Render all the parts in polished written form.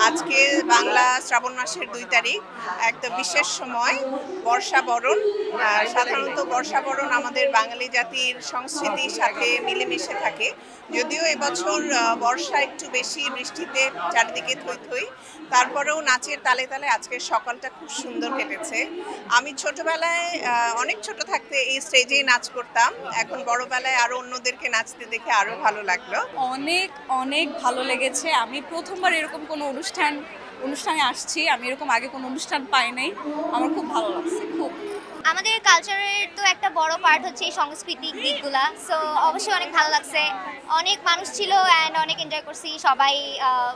আজকে বাংলা শ্রাবণ মাসের ২ তারিখ একটা বিশেষ সময় বর্ষাবরণ। সাধারণত বর্ষাবরণ আমাদের বাঙালি জাতির সংস্কৃতির সাথে মিলেমিশে থাকে। যদিও এবছর বর্ষা একটু বেশি, বৃষ্টিতে চারিদিকে থই থই, তারপরেও নাচের তালে তালে আজকের সকালটা খুব সুন্দর কেটেছে। আমি ছোটবেলায় অনেক ছোট থাকতে এই স্টেজেই নাচ করতাম, এখন বড়বেলায় আরও অন্যদেরকে নাচতে দেখে আরও ভালো লাগলো। অনেক অনেক ভালো লেগেছে। আমি প্রথমবার এরকম কোনো অনুষ্ঠানে আসছি। আমি এরকম আগে কোনো অনুষ্ঠান পাই নাই। আমার খুব ভালো লাগছে, খুব। আমাদের কালচারের তো একটা বড় পার্ট হচ্ছে এই সাংস্কৃতিক দিকগুলা, সো অবশ্যই অনেক ভালো লাগছে। অনেক মানুষ ছিল অ্যান্ড অনেক এনজয় করছি, সবাই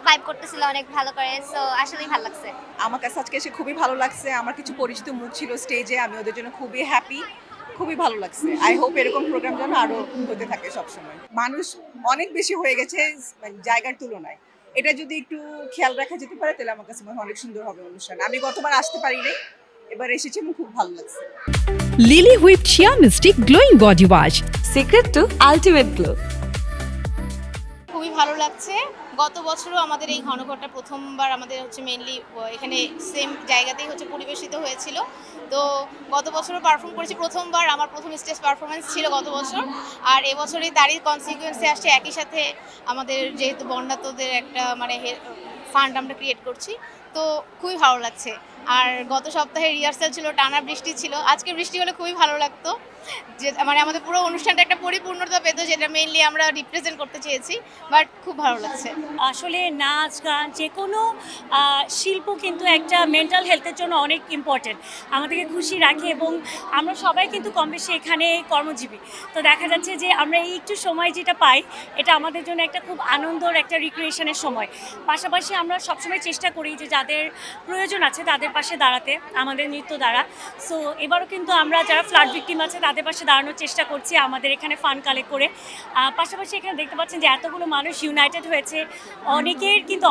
ভাইব করতেছিল অনেক ভালো করে, সো আসলেই ভালো লাগছে। আমার কাছে আজকে এসে খুবই ভালো লাগছে। আমার কিছু পরিচিত মুখ ছিল স্টেজে, আমি ওদের জন্য খুবই হ্যাপি, খুবই ভালো লাগছে। আই হোপ এরকম প্রোগ্রাম যেন আরো হতে থাকে সবসময়। মানুষ অনেক বেশি হয়ে গেছে জায়গার তুলনায়। এটা যদি একটু খেয়াল রাখা যেতে পারে তাহলে আমার কাছে মনে হয় অনেক সুন্দর হবে অনুষ্ঠান। আমি গতবার আসতে পারিনি, এবার এসেছি, আমার খুব ভালো লাগছে। লিলি হুইপ চিয়া মিস্টি glowing body wash, secret two ultimate glow. খুবই ভালো লাগছে। গত বছরও আমাদের এই ঘনঘরটা প্রথমবার আমাদের হচ্ছে মেইনলি এখানে সেম জায়গাতেই হচ্ছে পরিবেশিত হয়েছিল। তো গত বছরও পারফর্ম করেছি, প্রথমবার আমার প্রথম স্টেজ পারফরমেন্স ছিল গত বছর। আর এবছরই তারই কনসিকুয়েন্সে আসছে, একই সাথে আমাদের যেহেতু বন্যাতদের একটা ফান্ড আমরা ক্রিয়েট করছি, তো খুবই ভালো লাগছে। আর গত সপ্তাহে রিহার্সাল ছিল, টানা বৃষ্টি ছিল, আজকে বৃষ্টি হলে খুবই ভালো লাগতো। যে আমাদের পুরো অনুষ্ঠানটা একটা পরিপূর্ণতা পেত, যেটা মেইনলি আমরা রিপ্রেজেন্ট করতে চেয়েছি। বাট খুব ভালো লাগছে। আসলে নাচ গান যে কোনো শিল্প কিন্তু একটা মেন্টাল হেলথের জন্য অনেক ইম্পর্টেন্ট, আমাদেরকে খুশি রাখে এবং আমরা সবাই কিন্তু কম বেশি এখানে কর্মজীবী। তো দেখা যাচ্ছে যে আমরা এই একটু সময় যেটা পাই, এটা আমাদের জন্য একটা খুব আনন্দর একটা রিক্রিয়েশনের সময়। পাশাপাশি আমরা সবসময় চেষ্টা করি যে যাদের প্রয়োজন আছে তাদের পাশে দাঁড়াতে আমাদের নৃত্য দ্বারা। সো এবারও কিন্তু আমরা যারা ফ্লাড ভিকটিম আছে তাদের পাশে দাঁড়ানোর চেষ্টা করছি আমাদের এখানে ফান্ড কালেক্ট করে। পাশাপাশি এখানে দেখতে পাচ্ছেন যে এতগুলো মানুষ ইউনাইটেড হয়েছে,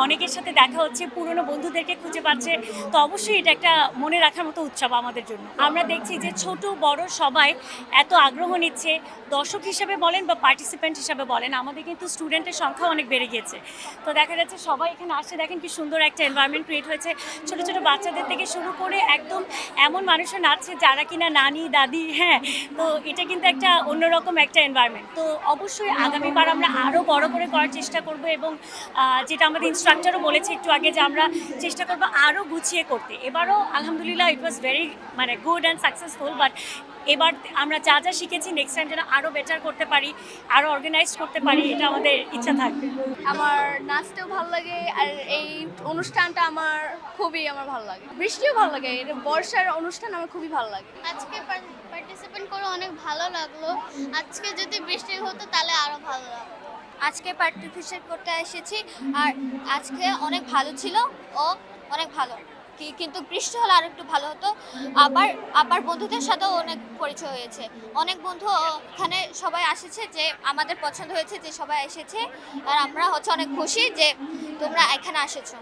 অনেকের সাথে দেখা হচ্ছে, পুরনো বন্ধুদেরকে খুঁজে পাচ্ছে। তো অবশ্যই এটা একটা মনে রাখার মতো উৎসব আমাদের জন্য। আমরা দেখছি যে ছোট বড় সবাই এত আগ্রহ নিচ্ছে, দর্শক হিসেবে বলেন বা পার্টিসিপেন্ট হিসেবে বলেন, আমাদের কিন্তু স্টুডেন্টের সংখ্যা অনেক বেড়ে গিয়েছে। তো দেখা যাচ্ছে সবাই এখানে আসছে, দেখেন কি সুন্দর একটা এনভায়রনমেন্ট ক্রিয়েট হয়েছে। ছোট ছোট বাচ্চাদের থেকে শুরু করে একদম এমন মানুষও নাচছে যারা কিনা নানি দাদি, হ্যাঁ। তো এটা কিন্তু একটা অন্যরকম একটা এনভায়রনমেন্ট। তো অবশ্যই আগামীবার আমরা আরও বড় করে করার চেষ্টা করব এবং যেটা আমাদের ইনস্ট্রাক্টরও বলেছে একটু আগে, যে আমরা চেষ্টা করব আরও গুছিয়ে করতে। এবারও আলহামদুলিল্লাহ it was very good and successful. But এবার আমরা যা যা শিখেছি নেক্সট টাইম যেন আরও বেটার করতে পারি, আরও অর্গানাইজ করতে পারি, এটা আমাদের ইচ্ছা থাকবে। আমার নাচতেও ভালো লাগে, আর এই অনুষ্ঠানটা আমার ভালো লাগে। বৃষ্টিও ভালো লাগে, এটা বর্ষার অনুষ্ঠান আমার খুবই ভালো লাগে। আজকে পার্টিসিপেট করে অনেক ভালো লাগলো। আজকে যদি বৃষ্টি হতো তাহলে আরো ভালো লাগতো। আজকে পার্টিসিপেট করতে এসেছি, আর আজকে অনেক ভালো ছিল ও অনেক ভালো, কিন্তু বৃষ্টি হলে আর একটু ভালো হতো। আবার বন্ধুদের সাথেও অনেক পরিচয় হয়েছে, অনেক বন্ধু ওখানে সবাই এসেছে, যে আমাদের পছন্দ হয়েছে যে সবাই এসেছে। আর আমরা অনেক খুশি যে তোমরা এখানে এসেছো।